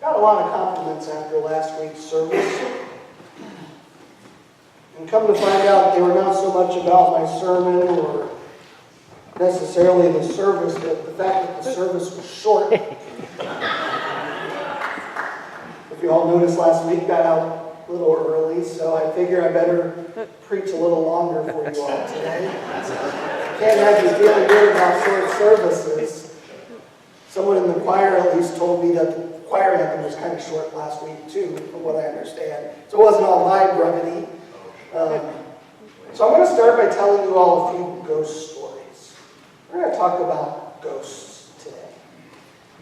Got a lot of compliments after last week's service. And come to find out, they were not so much about my sermon or necessarily the service, but the fact that the service was short. If you all noticed last week, got out a little early, so I figure I better preach a little longer for you all today. Can't have you feeling good about short services. Someone in the choir at least told me that the choir anthem was kind of short last week too, from what I understand. So it wasn't all my brevity. So I'm going to start by telling you all a few ghost stories. We're going to talk about ghosts today.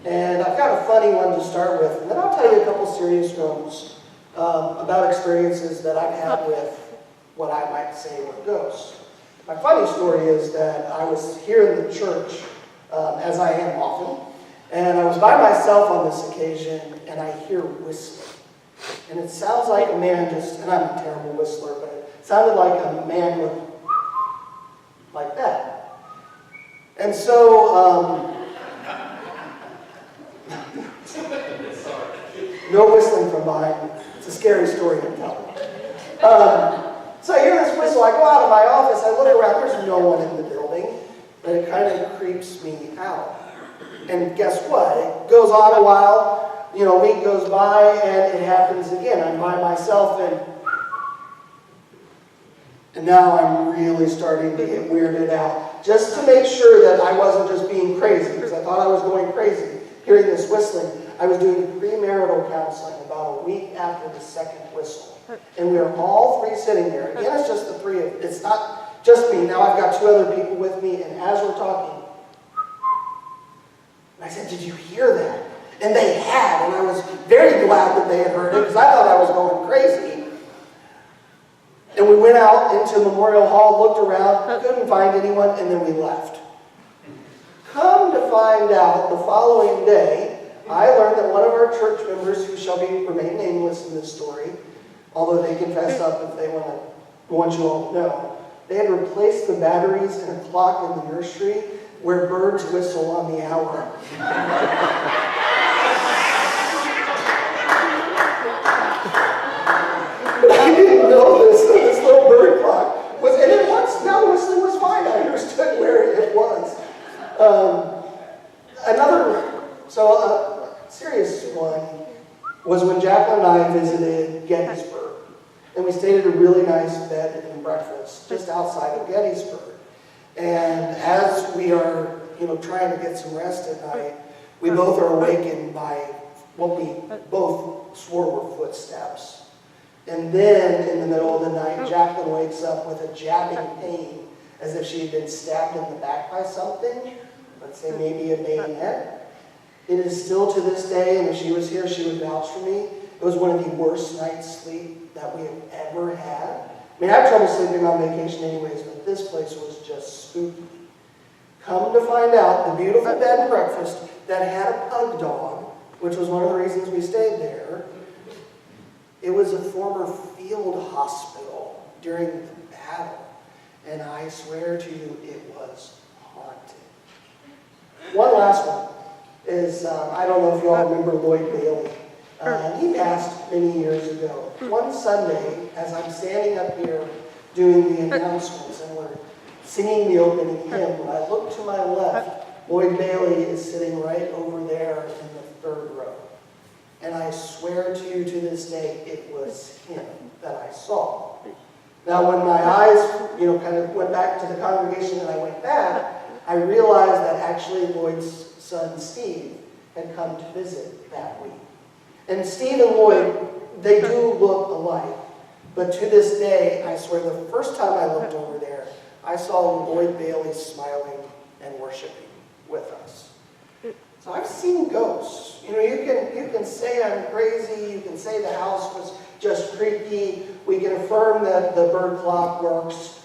And I've got a funny one to start with, and then I'll tell you a couple serious ones about experiences that I've had with what I might say were ghosts. My funny story is that I was here in the church, as I am often, and I was by myself on this occasion, and I hear whistling. And it sounds like a man just, and I'm a terrible whistler, but it sounded like a man with, like that. And so, no whistling from behind. It's a scary story to tell. So I hear this whistle. I go out of my office. I look around. There's no one in the building. But it kind of creeps me out. And guess what? It goes on a while. A week goes by, and it happens again. I'm by myself, and now I'm really starting to get weirded out. Just to make sure that I wasn't just being crazy, because I thought I was going crazy hearing this whistling. I was doing premarital counseling about a week after the second whistle. And we are all three sitting there. Again, it's just the three of us. It's not just me. Now I've got two other people with me, and as we're talking, and I said, "Did you hear that?" And they had, and I was very glad that they had heard it, because I thought I was going crazy. And we went out into Memorial Hall, looked around, couldn't find anyone, and then we left. Come to find out, the following day, I learned that one of our church members, who shall remain nameless in this story, although they can fess up if they want you all to know, they had replaced the batteries in a clock in the nursery where birds whistle on the hour. I didn't know this little bird clock was, and it was, now the whistling was fine. I understood where it was. A serious one was when Jacqueline and I visited Gettysburg. And we stayed at a really nice bed and breakfast just outside of Gettysburg. And as we are, trying to get some rest at night, we both are awakened by what we both swore were footsteps. And then, in the middle of the night, Jacqueline wakes up with a jabbing pain, as if she had been stabbed in the back by something. Let's say maybe a bayonet. It is still to this day, and if she was here, she would vouch for me. It was one of the worst nights' sleep that we have ever had. I mean, I have trouble sleeping on vacation anyways, but this place was just spooky. Come to find out, the beautiful bed and breakfast that had a pug dog, which was one of the reasons we stayed there, it was a former field hospital during the battle. And I swear to you, it was haunted. One last one is, I don't know if you all remember Lloyd Bailey. He passed many years ago. One Sunday, as I'm standing up here doing the announcements and we're singing the opening hymn, when I look to my left, Lloyd Bailey is sitting right over there in the third row. And I swear to you to this day, it was him that I saw. Now, when my eyes, kind of went back to the congregation and I went back, I realized that actually Lloyd's son, Steve, had come to visit that week. And Steve and Lloyd, they do look alike. But to this day, I swear, the first time I looked over there, I saw Lloyd Bailey smiling and worshiping with us. So I've seen ghosts. You can say I'm crazy. You can say the house was just creepy. We can affirm that the bird clock works.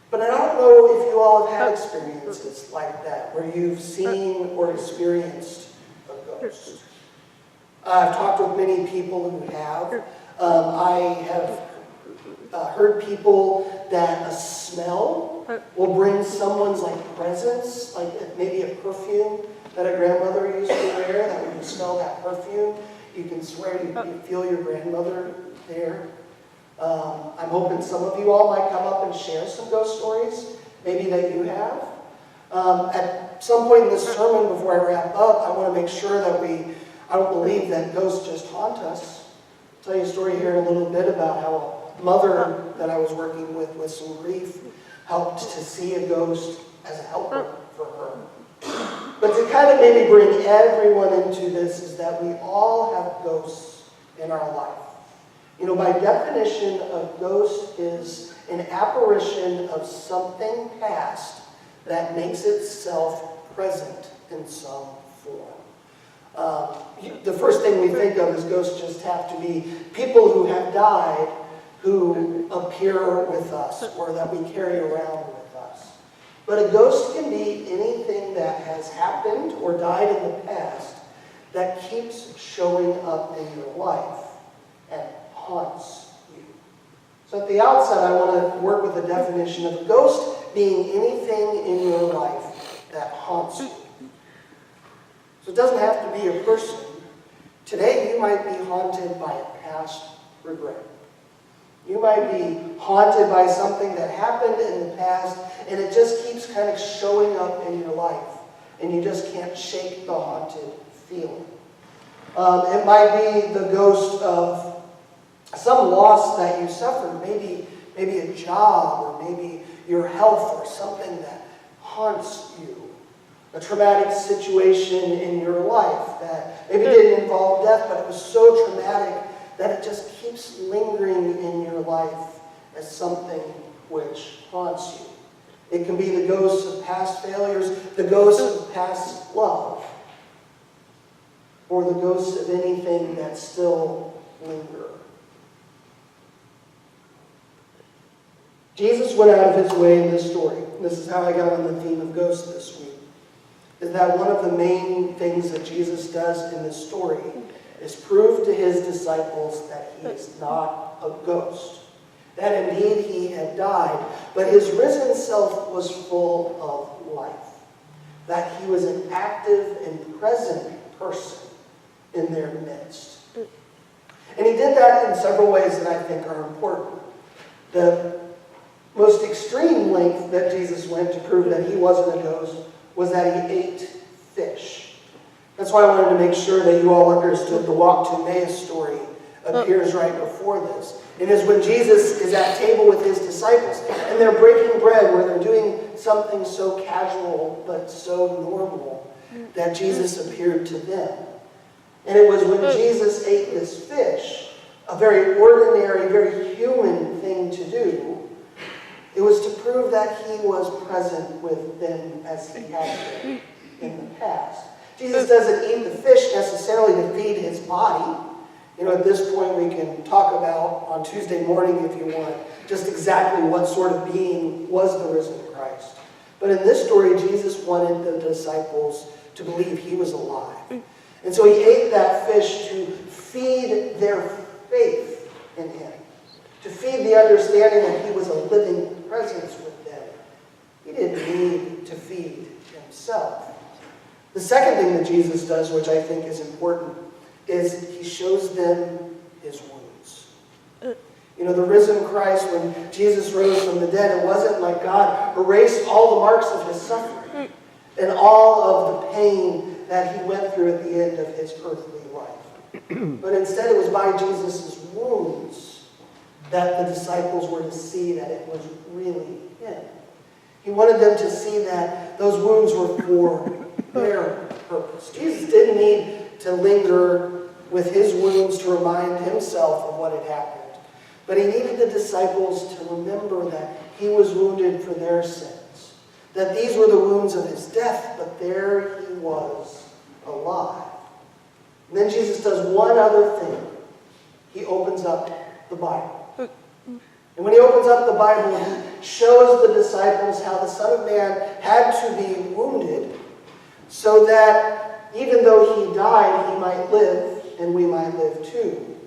But I don't know if you all have had experiences like that, where you've seen or experienced a ghost. I've talked with many people who have. I have heard people that a smell will bring someone's presence, like maybe a perfume, that a grandmother used to wear, that when you smell that perfume, you can swear you feel your grandmother there. I'm hoping some of you all might come up and share some ghost stories, maybe that you have. At some point in this sermon, before I wrap up, I want to make sure that I don't believe that ghosts just haunt us. I'll tell you a story here in a little bit about how a mother that I was working with some grief, helped to see a ghost as a helper for her. But to kind of maybe bring everyone into this is that we all have ghosts in our life. You know, by definition, a ghost is an apparition of something past that makes itself present in some form. The first thing we think of is ghosts just have to be people who have died who appear with us or that we carry around with us. But a ghost can be anything that has happened or died in the past that keeps showing up in your life and haunts you. So at the outset, I want to work with the definition of a ghost being anything in your life that haunts you. So it doesn't have to be a person. Today, you might be haunted by a past regret. You might be haunted by something that happened in the past, and it just keeps kind of showing up in your life, and you just can't shake the haunted feeling. It might be the ghost of some loss that you suffered, maybe a job, or maybe your health, or something that haunts you. A traumatic situation in your life that maybe didn't involve death, but it was so traumatic that it just keeps lingering in your life as something which haunts you. It can be the ghosts of past failures, the ghosts of past love, or the ghosts of anything that still linger. Jesus went out of his way in this story. This is how I got on the theme of ghosts this week. Is that one of the main things that Jesus does in this story is prove to his disciples that he is not a ghost. That indeed he had died, but his risen self was full of life. That he was an active and present person in their midst. And he did that in several ways that I think are important. The most extreme length that Jesus went to prove that he wasn't a ghost was that he ate fish. That's why I wanted to make sure that you all understood the walk to Emmaus story appears right before this. It is when Jesus is at table with his disciples and they're breaking bread, where they're doing something so casual but so normal that Jesus appeared to them. And it was when Jesus ate this fish, a very ordinary, very human thing to do, it was to prove that he was present with them as he had been in the past. Jesus doesn't eat the fish necessarily to feed his body. You know, at this point we can talk about on Tuesday morning, if you want, just exactly what sort of being was the risen Christ. But in this story, Jesus wanted the disciples to believe he was alive. And so he ate that fish to feed their faith in him, to feed the understanding that he was a living presence with them. He didn't need to feed himself. The second thing that Jesus does, which I think is important, is he shows them his wounds. You know, the risen Christ, when Jesus rose from the dead, it wasn't like God erased all the marks of his suffering and all of the pain that he went through at the end of his earthly life. But instead it was by Jesus' wounds that the disciples were to see that it was really him. He wanted them to see that those wounds were for their purpose. Jesus didn't need to linger with his wounds to remind himself of what had happened. But he needed the disciples to remember that he was wounded for their sins. That these were the wounds of his death, but there he was alive. And then Jesus does one other thing. He opens up the Bible. And when he opens up the Bible, he shows the disciples how the Son of Man had to be wounded so that even though he died, he might live and we might live too.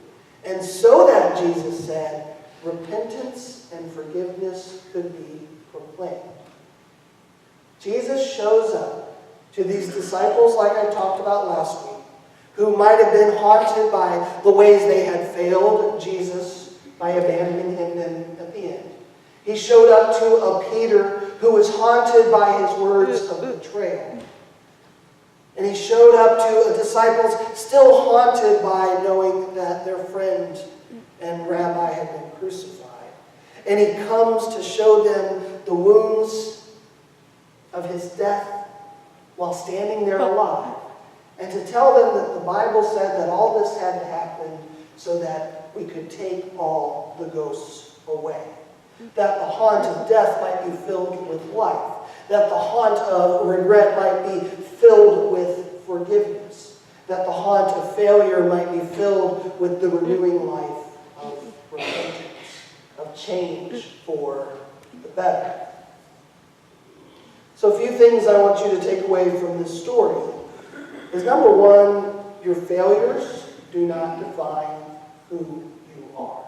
And so that, Jesus said, repentance and forgiveness could be proclaimed. Jesus shows up To these disciples, like I talked about last week, who might have been haunted by the ways they had failed Jesus by abandoning him at the end. He showed up to a Peter who was haunted by his words of betrayal. And he showed up to disciples still haunted by knowing that their friend and rabbi had been crucified. And he comes to show them the wounds of his death while standing there alive. And to tell them that the Bible said that all this had to happen so that we could take all the ghosts away. That the haunt of death might be filled with life. That the haunt of regret might be filled with forgiveness. That the haunt of failure might be filled with the renewing life of repentance, of change for the better. So a few things I want you to take away from this story is, number one, your failures do not define who you are.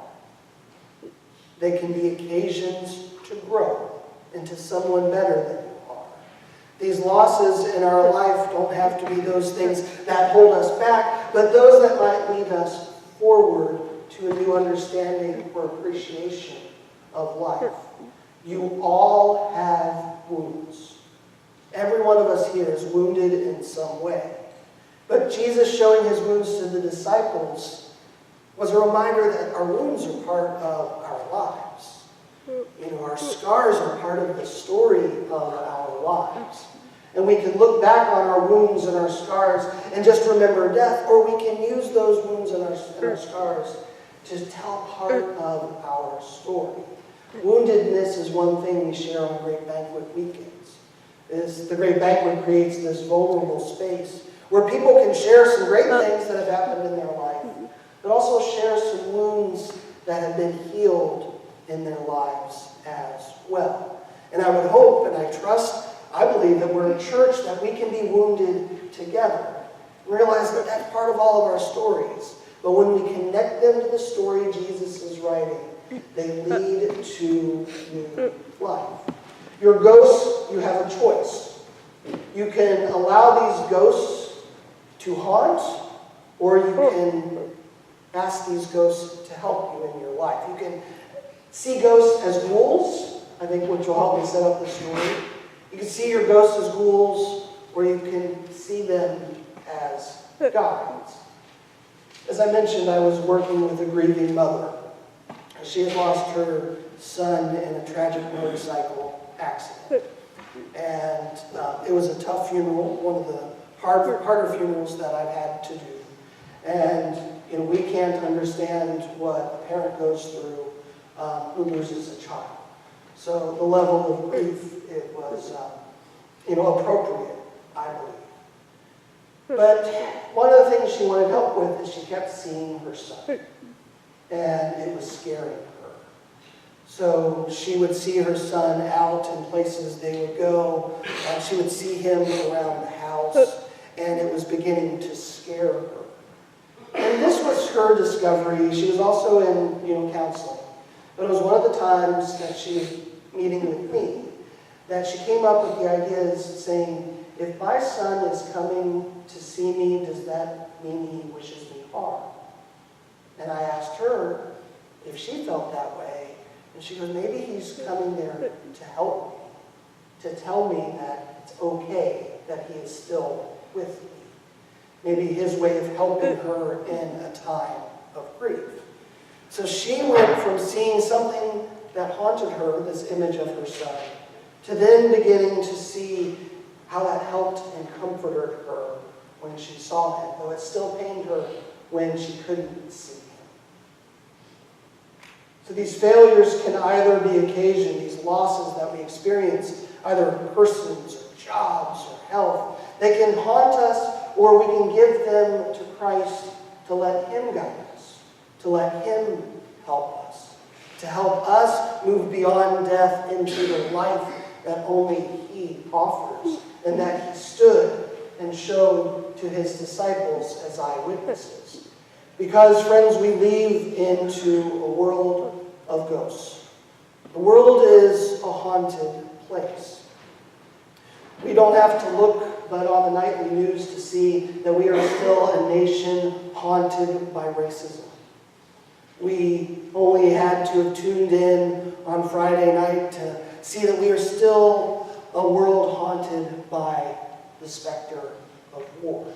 They can be occasions to grow into someone better than you are. These losses in our life don't have to be those things that hold us back, but those that might lead us forward to a new understanding or appreciation of life. You all have wounds. Every one of us here is wounded in some way. But Jesus showing his wounds to the disciples was a reminder that our wounds are part of our lives. You know, our scars are part of the story of our lives. And we can look back on our wounds and our scars and just remember death, or we can use those wounds and our scars to tell part of our story. Woundedness is one thing we share on Great Banquet weekends. The Great Banquet creates this vulnerable space where people can share some great things that have happened in their life, but also share some wounds that have been healed in their lives as well. And I would hope and I trust, I believe that we're a church that we can be wounded together. Realize that that's part of all of our stories. But when we connect them to the story Jesus is writing, they lead to new life. Your ghosts, you have a choice. You can allow these ghosts to haunt, or you can ask these ghosts to help you in your life. You can see ghosts as ghouls, I think, which will help me set up the story. You can see your ghosts as ghouls, or you can see them as guides. As I mentioned, I was working with a grieving mother. She had lost her son in a tragic motorcycle accident. And it was a tough funeral, one of the harder funerals that I've had to do. And you know, we can't understand what a parent goes through who loses a child. So the level of grief, it was appropriate, I believe. But one of the things she wanted help with is she kept seeing her son. And it was scaring her. So she would see her son out in places they would go. She would see him around the house. And it was beginning to scare her. And this was her discovery. She was also in counseling. But it was one of the times that she was meeting with me that she came up with the ideas saying, if my son is coming to see me, does that mean he wishes me harm? And I asked her if she felt that way. And she goes, maybe he's coming there to help me, to tell me that it's okay that he is still with me. Maybe his way of helping her in a time of grief. So she went from seeing something that haunted her, this image of her son, to then beginning to see how that helped and comforted her when she saw him, though it still pained her when she couldn't see him. So these failures can either be occasioned, these losses that we experience, either persons or jobs or health, they can haunt us, or we can give them to Christ to let him guide us, to let him help us, to help us move beyond death into the life that only he offers, and that he stood and showed to his disciples as eyewitnesses. Because, friends, we leave into a world of ghosts. The world is a haunted place. We don't have to look but on the nightly news to see that we are still a nation haunted by racism. We only had to have tuned in on Friday night to see that we are still a world haunted by the specter of war.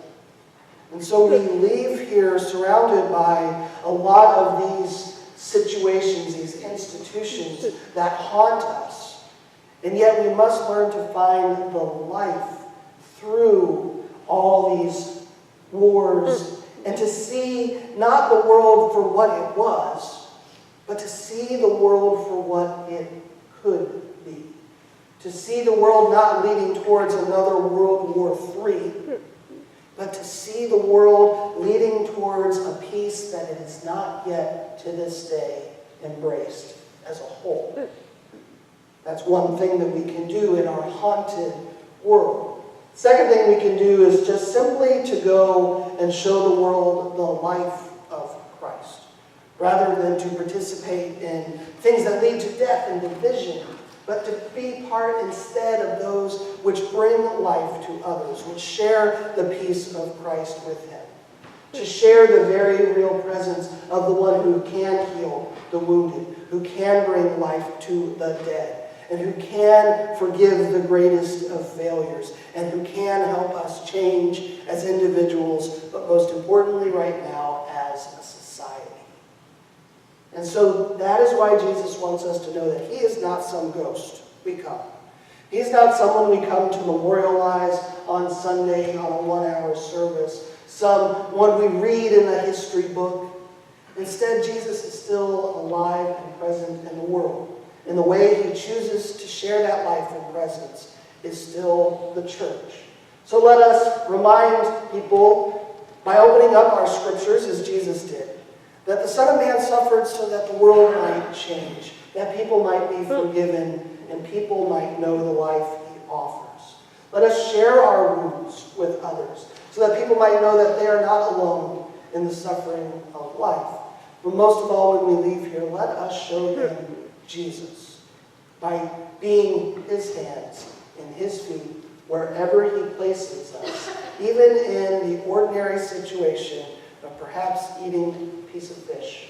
And so we leave here surrounded by a lot of these situations, these institutions that haunt us. And yet we must learn to find the life through all these wars and to see not the world for what it was, but to see the world for what it could be. To see the world not leading towards another World War III, but to see the world leading towards a peace that it has not yet to this day embraced as a whole. That's one thing that we can do in our haunted world. Second thing we can do is just simply to go and show the world the life of Christ, rather than to participate in things that lead to death and division, but to be part instead of those which bring life to others, which share the peace of Christ with him, to share the very real presence of the one who can heal the wounded, who can bring life to the dead, and who can forgive the greatest of failures, and who can help us change as individuals, but most importantly right now as a society. And so that is why Jesus wants us to know that he is not some ghost we come. He's not someone we come to memorialize on Sunday on a 1-hour service, someone we read in a history book. Instead, Jesus is still alive and present in the world. And the way he chooses to share that life and presence is still the church. So let us remind people by opening up our scriptures as Jesus did, that the Son of Man suffered so that the world might change, that people might be forgiven, and people might know the life he offers. Let us share our wounds with others, so that people might know that they are not alone in the suffering of life. But most of all, when we leave here, let us show them Jesus by being his hands and his feet wherever he places us, even in the ordinary situation of perhaps eating a piece of fish